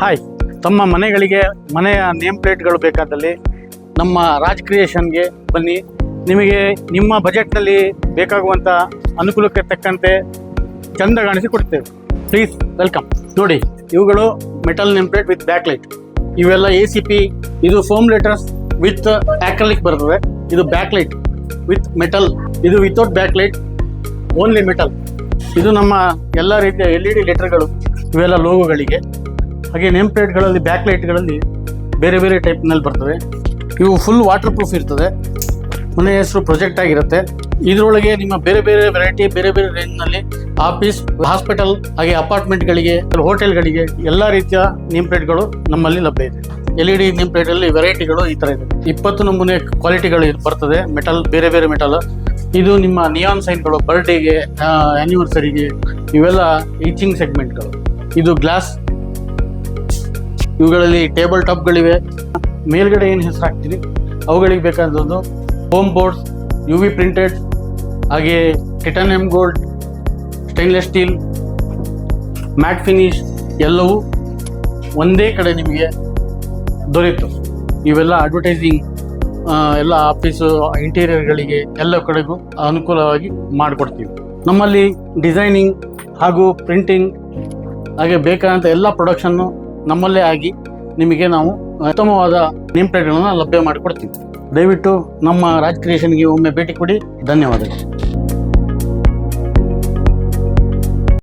Hi, ತಮ್ಮ ಮನೆಗಳಿಗೆ ಮನೆಯ ನೇಮ್ ಪ್ಲೇಟ್ಗಳು ಬೇಕಾದಲ್ಲಿ ನಮ್ಮ ರಾಜ್ ಕ್ರಿಯೇಷನ್ಗೆ ಬನ್ನಿ. ನಿಮಗೆ ನಿಮ್ಮ ಬಜೆಟ್ನಲ್ಲಿ ಬೇಕಾಗುವಂಥ ಅನುಕೂಲಕ್ಕೆ ತಕ್ಕಂತೆ ಚಂದ ಕಾಣಿಸಿ ಕೊಡ್ತೇವೆ. Please welcome. ನೋಡಿ, ಇವುಗಳು metal name plate with backlight. ಇವೆಲ್ಲ ACP. ಇದು ಫೋಮ್ ಲೆಟರ್ಸ್ ವಿತ್ ಆಕ್ರಲಿಕ್ ಬರ್ತದೆ. ಇದು ಬ್ಯಾಕ್ಲೈಟ್ ವಿತ್ ಮೆಟಲ್. ಇದು ವಿತೌಟ್ ಬ್ಯಾಕ್ಲೈಟ್, ಓನ್ಲಿ ಮೆಟಲ್. ಇದು ನಮ್ಮ ಎಲ್ಲ ರೀತಿಯ LED ಲೆಟರ್ಗಳು, ಇವೆಲ್ಲ ಲೋಗೋಗಳಿಗೆ. ಹಾಗೆ ನೇಮ್ ಪ್ಲೇಟ್ಗಳಲ್ಲಿ ಬ್ಯಾಕ್ಲೈಟ್ಗಳಲ್ಲಿ ಬೇರೆ ಬೇರೆ ಟೈಪ್ನಲ್ಲಿ ಬರ್ತವೆ. ಇವು ಫುಲ್ ವಾಟರ್ ಪ್ರೂಫ್ ಇರ್ತದೆ. ಮನೆ ಹೆಸರು ಪ್ರೊಜೆಕ್ಟ್ ಆಗಿರುತ್ತೆ. ಇದರೊಳಗೆ ನಿಮ್ಮ ಬೇರೆ ಬೇರೆ ವೆರೈಟಿ, ಬೇರೆ ಬೇರೆ ರೇಂಜ್ನಲ್ಲಿ ಆಫೀಸ್, ಹಾಸ್ಪಿಟಲ್, ಹಾಗೆ ಅಪಾರ್ಟ್ಮೆಂಟ್ಗಳಿಗೆ, ಹೋಟೆಲ್ಗಳಿಗೆ ಎಲ್ಲ ರೀತಿಯ ನೇಮ್ ಪ್ಲೇಟ್ಗಳು ನಮ್ಮಲ್ಲಿ ಲಭ್ಯ ಇದೆ. LED ನೇಮ್ ಪ್ಲೇಟಲ್ಲಿ ವೆರೈಟಿಗಳು ಈ ಥರ ಇದೆ. 20 ನಮೂನೆ ಕ್ವಾಲಿಟಿಗಳು ಬರ್ತದೆ. ಮೆಟಲ್, ಬೇರೆ ಬೇರೆ ಮೆಟಲ್. ಇದು ನಿಮ್ಮ ನಿಯಾನ್ ಸೈನ್ಗಳು, ಬರ್ಡೇಗೆ, ಆ್ಯನಿವರ್ಸರಿಗೆ, ಇವೆಲ್ಲ ಈಚಿಂಗ್ ಸೆಗ್ಮೆಂಟ್ಗಳು. ಇದು ಗ್ಲಾಸ್. ಇವುಗಳಲ್ಲಿ ಟೇಬಲ್ ಟಾಪ್ಗಳಿವೆ. ಮೇಲ್ಗಡೆ ಏನು ಹೆಸರು ಹಾಕ್ತೀರಿ ಅವುಗಳಿಗೆ ಬೇಕಾದದ್ದು ಹೋಮ್ ಬೋರ್ಡ್ಸ್, UV ಪ್ರಿಂಟೆಡ್, ಹಾಗೆ titanium gold, stainless steel, mat finish ಎಲ್ಲವೂ ಒಂದೇ ಕಡೆ ನಿಮಗೆ ದೊರೆಯಿತು. ಇವೆಲ್ಲ ಅಡ್ವರ್ಟೈಸಿಂಗ್, ಎಲ್ಲ ಆಫೀಸು, ಇಂಟೀರಿಯರ್ಗಳಿಗೆ ಎಲ್ಲ ಕಡೆಗೂ ಅನುಕೂಲವಾಗಿ ಮಾಡಿಕೊಡ್ತೀವಿ. ನಮ್ಮಲ್ಲಿ ಡಿಸೈನಿಂಗ್ ಹಾಗೂ ಪ್ರಿಂಟಿಂಗ್ ಹಾಗೆ ಬೇಕಾದಂಥ ಎಲ್ಲ ಪ್ರೊಡಕ್ಷನ್ನು ನಮ್ಮಲ್ಲೇ ಆಗಿ ನಿಮಗೆ ನಾವು ಉತ್ತಮವಾದ ನೇಮ್ ಪ್ಲೇಟ್ಗಳನ್ನು ಲಭ್ಯ ಮಾಡಿಕೊಡ್ತೀವಿ. ದಯವಿಟ್ಟು ನಮ್ಮ ರಾಜ್ ಕ್ರಿಯೇಷನ್ಗೆ ಒಮ್ಮೆ ಭೇಟಿ ಕೊಡಿ. ಧನ್ಯವಾದಗಳು.